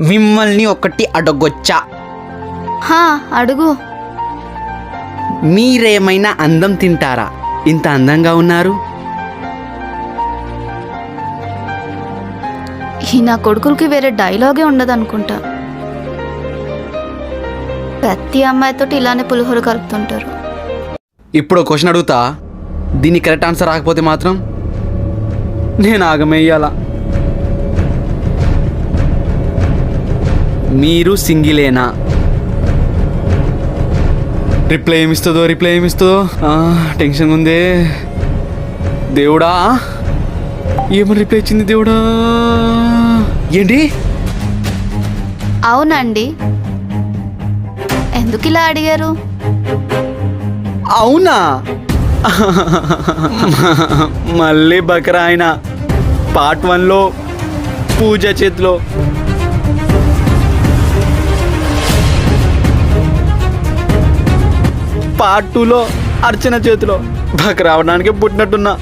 మిమ్మల్ని ఒకటి అడగొచ్చా? హా అడుగు. మీరేమైనా అందం తింటారా? ఇంత అందంగా ఉన్నారు. ఈ నా కొడుకులకి వేరే డైలాగే ఉండదనుకుంటా. ప్రతి అమ్మాయితోటి ఇలానే పులిహోర కలుపుతుంటారు. ఇప్పుడు క్వశ్చన్ అడుగుతా, దీని కరెక్ట్ ఆన్సర్ రాకపోతే మాత్రం నేను ఆగమేయాలా? మీరు సింగిలేనా? రిప్లై ఏమిస్తుందో టెన్షన్ ఉందే. దేవుడా, ఏమని రిప్లై ఇచ్చింది దేవుడా? ఏంటి? అవునండి. ఎందుకు ఇలా అడిగారు? అవునా? మళ్ళీ బకరా ఆయన. పార్ట్ 1లో పూజ చేతిలో, పార్ట్ 2లో అర్చన చేతిలో బకరా అవడానికి పుట్టినట్టున్నా.